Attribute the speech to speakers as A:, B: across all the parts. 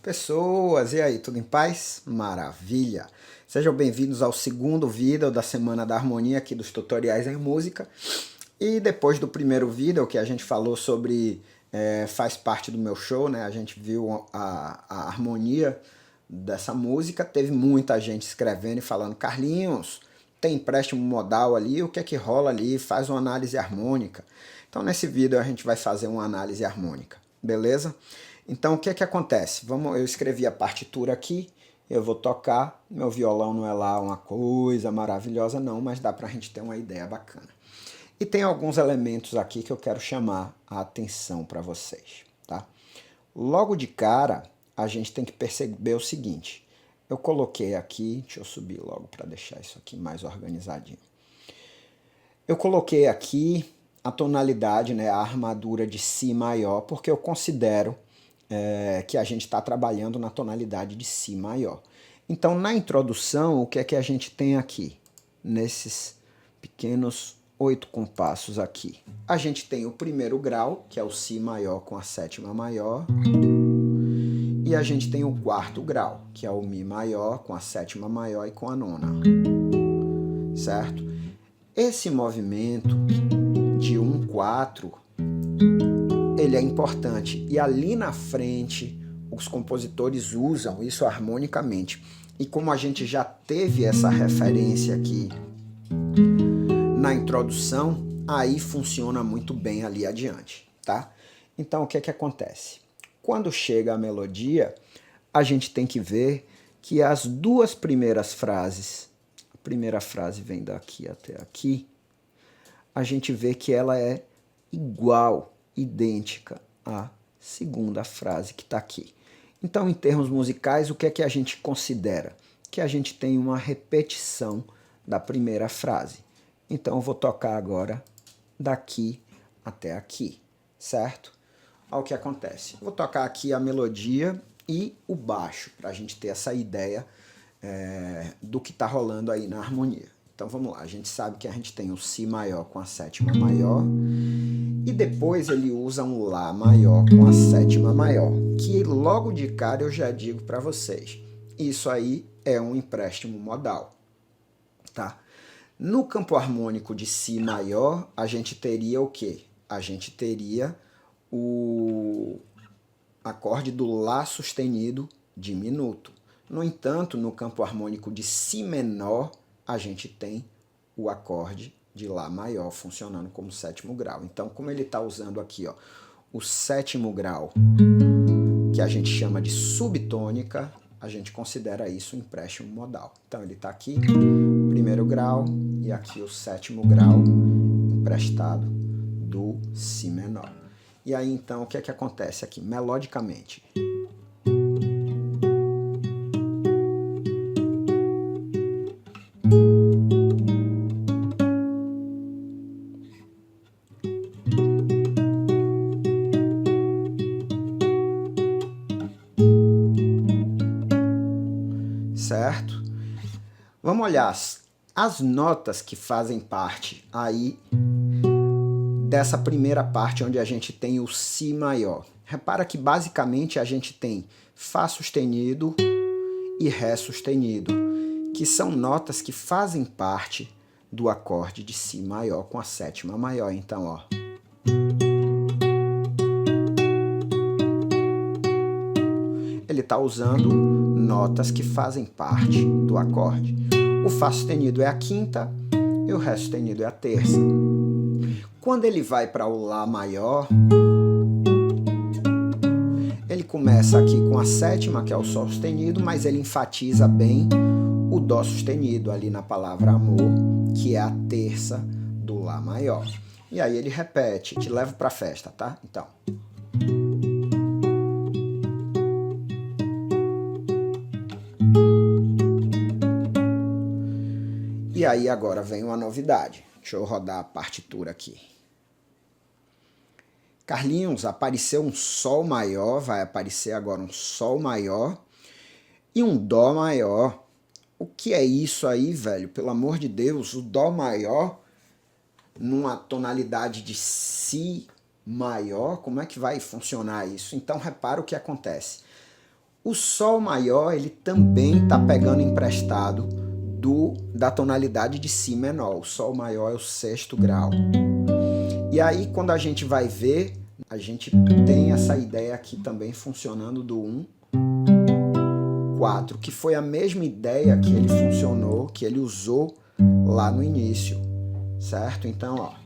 A: Pessoas, e aí, tudo em paz? Maravilha! Sejam bem-vindos ao segundo vídeo da Semana da Harmonia aqui dos tutoriais em música. E depois do primeiro vídeo que a gente falou sobre, faz parte do meu show, né? A gente viu a harmonia dessa música, teve muita gente escrevendo e falando: Carlinhos, tem empréstimo modal ali, o que é que rola ali? Faz uma análise harmônica. Então nesse vídeo a gente vai fazer uma análise harmônica, beleza? Então o que é que acontece? Eu escrevi a partitura aqui, eu vou tocar, meu violão não é lá uma coisa maravilhosa não, mas dá pra gente ter uma ideia bacana. E tem alguns elementos aqui que eu quero chamar a atenção para vocês, tá? Logo de cara, a gente tem que perceber o seguinte. Eu coloquei aqui, deixa eu subir logo para deixar isso aqui mais organizadinho. Eu coloquei aqui a tonalidade, né, a armadura de Si maior, porque eu considero que a gente está trabalhando na tonalidade de Si maior. Então, na introdução, o que é que a gente tem aqui? Nesses pequenos 8 compassos aqui. A gente tem o primeiro grau, que é o Si maior com a sétima maior. E a gente tem o quarto grau, que é o Mi maior com a sétima maior e com a nona. Certo? Esse movimento de 1-4, ele é importante. E ali na frente, os compositores usam isso harmonicamente. E como a gente já teve essa referência aqui na introdução, aí funciona muito bem ali adiante, tá? Então o que é que acontece? Quando chega a melodia, a gente tem que ver que as duas primeiras frases, a primeira frase vem daqui até aqui, a gente vê que ela é igual, idêntica à segunda frase que está aqui. Então, em termos musicais, o que é que a gente considera? Que a gente tem uma repetição da primeira frase. Então, eu vou tocar agora daqui até aqui, certo? Olha o que acontece. Vou tocar aqui a melodia e o baixo, para a gente ter essa ideia do que está rolando aí na harmonia. Então vamos lá, a gente sabe que a gente tem o Si maior com a sétima maior, e depois ele usa um Lá maior com a sétima maior, que logo de cara eu já digo para vocês, isso aí é um empréstimo modal, tá? No campo harmônico de Si maior, a gente teria o quê? A gente teria o acorde do Lá sustenido diminuto. No entanto, no campo harmônico de Si menor, a gente tem o acorde de Lá maior funcionando como sétimo grau. Então, como ele está usando aqui, ó, o sétimo grau, que a gente chama de subtônica, a gente considera isso um empréstimo modal. Então, ele está aqui, primeiro grau, e aqui o sétimo grau emprestado do Si menor. E aí, então, o que é que acontece aqui? Melodicamente. Certo? Vamos olhar as notas que fazem parte aí dessa primeira parte onde a gente tem o Si maior. Repara que basicamente a gente tem Fá sustenido e Ré sustenido, que são notas que fazem parte do acorde de Si maior com a sétima maior. Então, ó. Ele está usando notas que fazem parte do acorde. O Fá sustenido é a quinta e o Ré sustenido é a terça. Quando ele vai para o Lá maior, ele começa aqui com a sétima, que é o Sol sustenido, mas ele enfatiza bem o Dó sustenido ali na palavra amor, que é a terça do Lá maior. E aí ele repete, te levo para a festa, tá? Então. E aí agora vem uma novidade. Deixa eu rodar a partitura aqui. Carlinhos, apareceu um Sol maior, vai aparecer agora um Sol maior e um Dó maior. O que é isso aí, velho? Pelo amor de Deus, o Dó maior numa tonalidade de Si maior, como é que vai funcionar isso? Então repara o que acontece. O Sol maior, ele também está pegando emprestado da tonalidade de Si menor. O Sol maior é o sexto grau. E aí, quando a gente vai ver, a gente tem essa ideia aqui também funcionando do 1, 4, que foi a mesma ideia que ele funcionou, que ele usou lá no início, certo? Então, ó.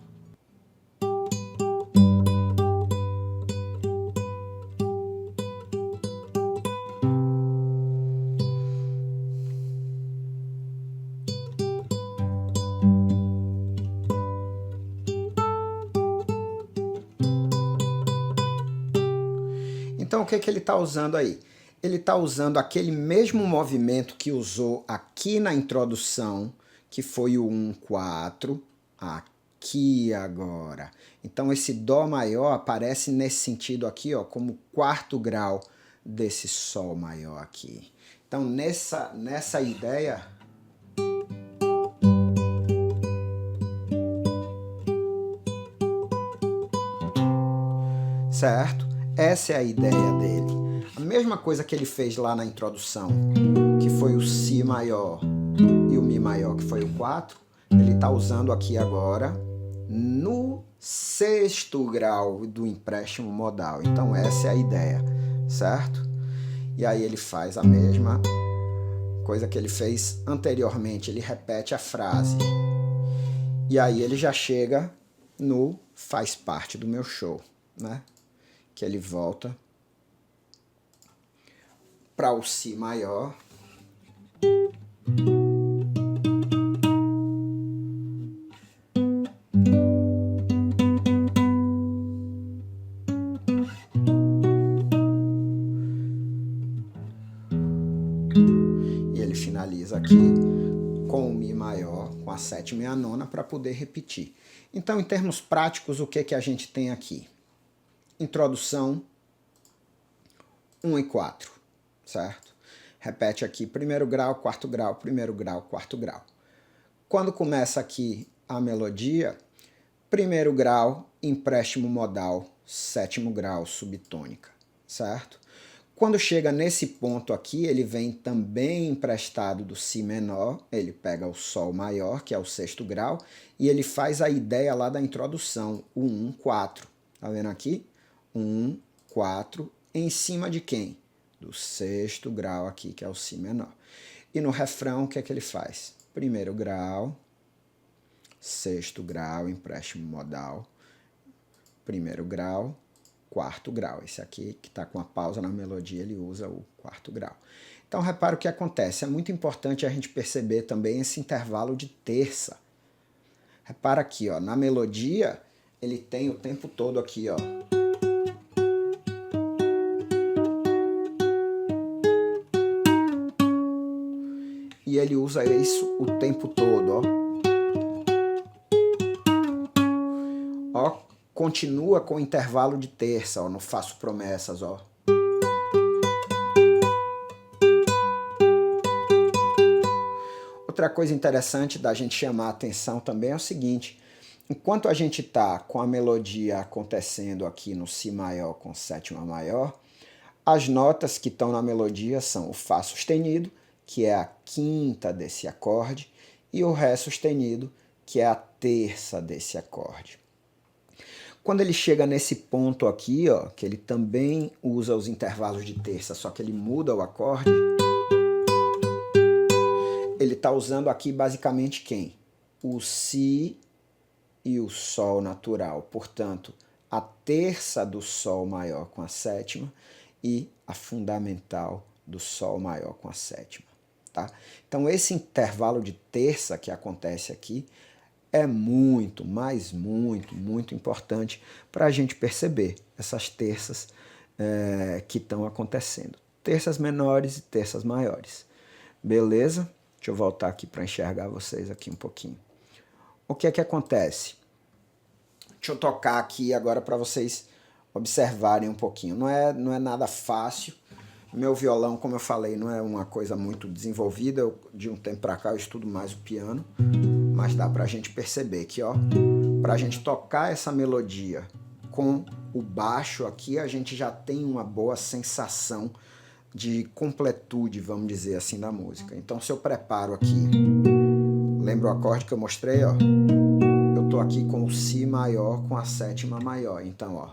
A: Então, o que que ele está usando aí? Ele está usando aquele mesmo movimento que usou aqui na introdução, que foi o 1, 4, aqui agora. Então, esse Dó maior aparece nesse sentido aqui, ó, como quarto grau desse Sol maior aqui. Então, nessa ideia... Certo? Essa é a ideia dele. A mesma coisa que ele fez lá na introdução, que foi o Si maior e o Mi maior, que foi o 4, ele está usando aqui agora no sexto grau do empréstimo modal. Então essa é a ideia, certo? E aí ele faz a mesma coisa que ele fez anteriormente, ele repete a frase. E aí ele já chega no faz parte do meu show, né? Que ele volta para o Si maior. E ele finaliza aqui com o Mi maior, com a sétima e a nona, para poder repetir. Então, em termos práticos, o que que a gente tem aqui? Introdução 1 e 4, certo? Repete aqui primeiro grau, quarto grau, primeiro grau, quarto grau. Quando começa aqui a melodia, primeiro grau, empréstimo modal, sétimo grau, subtônica, certo? Quando chega nesse ponto aqui, ele vem também emprestado do Si menor, ele pega o Sol maior, que é o sexto grau, e ele faz a ideia lá da introdução, o 1, 4. Tá vendo aqui? 1, 4, em cima de quem? Do sexto grau aqui, que é o Si menor. E no refrão, o que é que ele faz? Primeiro grau, sexto grau, empréstimo modal, primeiro grau, quarto grau. Esse aqui, que está com a pausa na melodia, ele usa o quarto grau. Então, repara o que acontece. É muito importante a gente perceber também esse intervalo de terça. Repara aqui, ó, na melodia, ele tem o tempo todo aqui, ó. E ele usa isso o tempo todo, ó. Ó, continua com o intervalo de terça, ó, não faço promessas, ó. Outra coisa interessante da gente chamar a atenção também é o seguinte, enquanto a gente tá com a melodia acontecendo aqui no Si maior com sétima maior, as notas que estão na melodia são o Fá sustenido, que é a quinta desse acorde, e o Ré sustenido, que é a terça desse acorde. Quando ele chega nesse ponto aqui, ó, que ele também usa os intervalos de terça, só que ele muda o acorde, ele está usando aqui basicamente quem? O Si e o Sol natural. Portanto, a terça do Sol maior com a sétima e a fundamental do Sol maior com a sétima. Tá? Então, esse intervalo de terça que acontece aqui é muito, mas muito importante para a gente perceber essas terças que estão acontecendo. Terças menores e terças maiores. Beleza? Deixa eu voltar aqui para enxergar vocês aqui um pouquinho. O que é que acontece? Deixa eu tocar aqui agora para vocês observarem um pouquinho. Não é nada fácil. Meu violão, como eu falei, não é uma coisa muito desenvolvida. De um tempo para cá eu estudo mais o piano. Mas dá pra gente perceber que, ó, pra gente tocar essa melodia com o baixo aqui, a gente já tem uma boa sensação de completude, vamos dizer assim, da música. Então, se eu preparo aqui, lembra o acorde que eu mostrei, ó? Eu tô aqui com o Si maior com a sétima maior. Então, ó.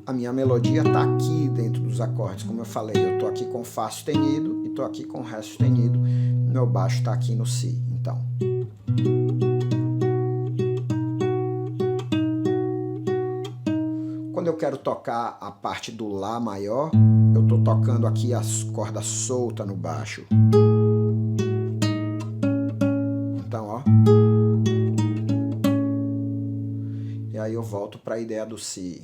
A: A minha melodia tá aqui dentro dos acordes, como eu falei. Eu tô aqui com Fá sustenido e tô aqui com Ré sustenido. Meu baixo tá aqui no Si, então. Quando eu quero tocar a parte do Lá maior, eu tô tocando aqui as cordas soltas no baixo. Então, ó. E aí eu volto para a ideia do Si.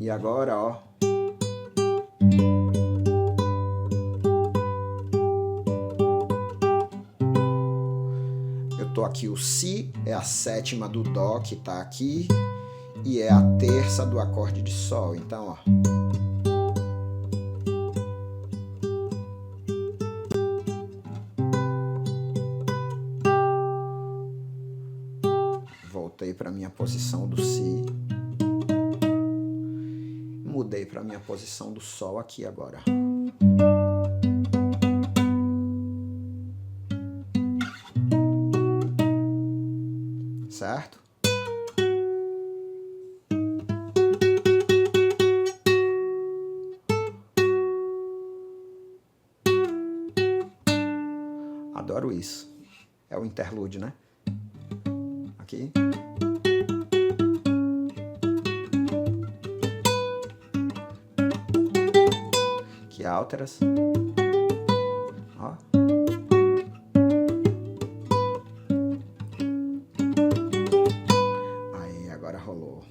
A: E agora, ó. Eu tô aqui, o Si é a sétima do Dó que tá aqui e é a terça do acorde de Sol. Então, ó. Voltei para minha posição do Si. Mudei para minha posição do Sol aqui agora. Certo? Adoro isso. É o interlúdio, né? Aqui. Aqui alteras. Ó. Aí, agora rolou.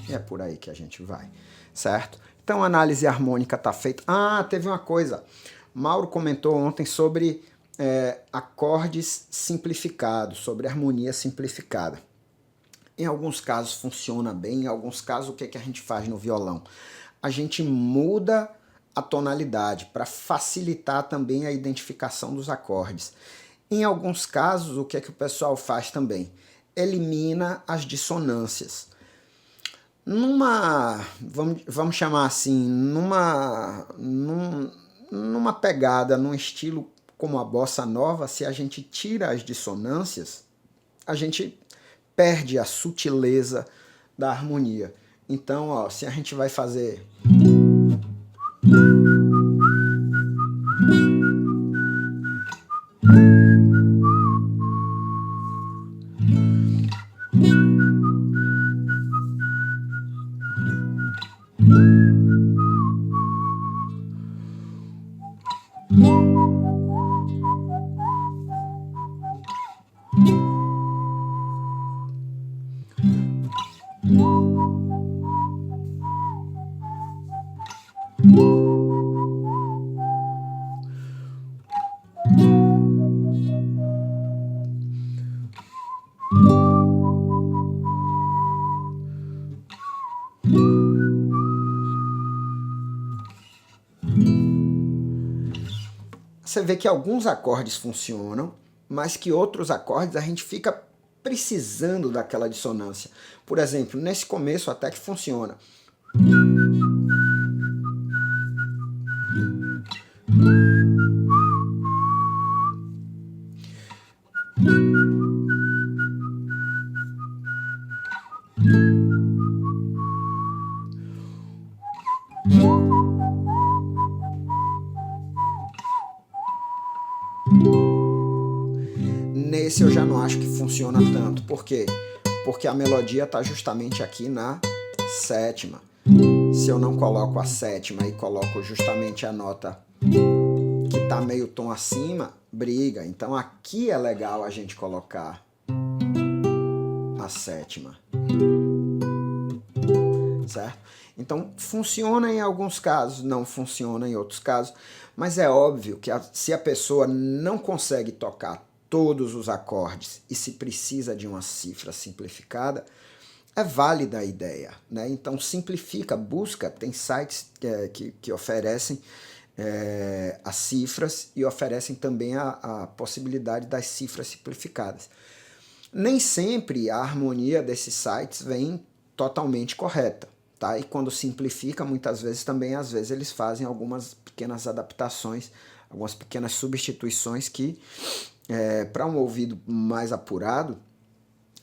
A: E é por aí que a gente vai, certo? Então a análise harmônica tá feita. Ah, teve uma coisa. Mauro comentou ontem sobre acordes simplificados, sobre harmonia simplificada. Em alguns casos funciona bem, em alguns casos o que, que a gente faz no violão? A gente muda a tonalidade para facilitar também a identificação dos acordes. Em alguns casos, o que, que o pessoal faz também? Elimina as dissonâncias. Vamos chamar assim, numa pegada, num estilo como a bossa nova, se a gente tira as dissonâncias, a gente perde a sutileza da harmonia. Então, ó, se a gente vai fazer... Você vê que alguns acordes funcionam, mas que outros acordes a gente fica precisando daquela dissonância. Por exemplo, nesse começo até que funciona. Nesse eu já não acho que funciona tanto. Por quê? Porque a melodia está justamente aqui na sétima. Se eu não coloco a sétima e coloco justamente a nota que está meio tom acima, briga. Então aqui é legal a gente colocar a sétima. Certo? Então funciona em alguns casos, não funciona em outros casos, mas é óbvio que se a pessoa não consegue tocar todos os acordes e se precisa de uma cifra simplificada, é válida a ideia, né? Então simplifica, busca, tem sites que oferecem as cifras e oferecem também a possibilidade das cifras simplificadas. Nem sempre a harmonia desses sites vem totalmente correta, tá? E quando simplifica, muitas vezes também, às vezes, eles fazem algumas pequenas adaptações, algumas pequenas substituições que, para um ouvido mais apurado,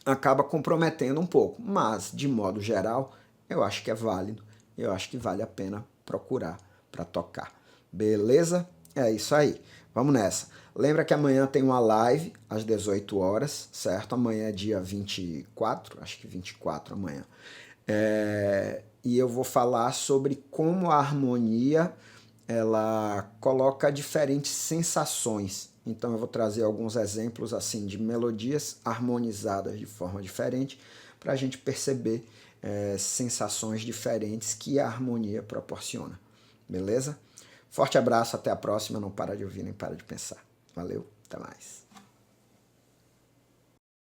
A: acaba comprometendo um pouco. Mas, de modo geral, eu acho que é válido, eu acho que vale a pena procurar para tocar. Beleza? É isso aí. Vamos nessa. Lembra que amanhã tem uma live às 18 horas, certo? Amanhã é dia 24, acho que 24 amanhã. E eu vou falar sobre como a harmonia ela coloca diferentes sensações. Então eu vou trazer alguns exemplos assim de melodias harmonizadas de forma diferente para a gente perceber sensações diferentes que a harmonia proporciona. Beleza? Forte abraço, até a próxima. Não para de ouvir nem para de pensar. Valeu, até mais.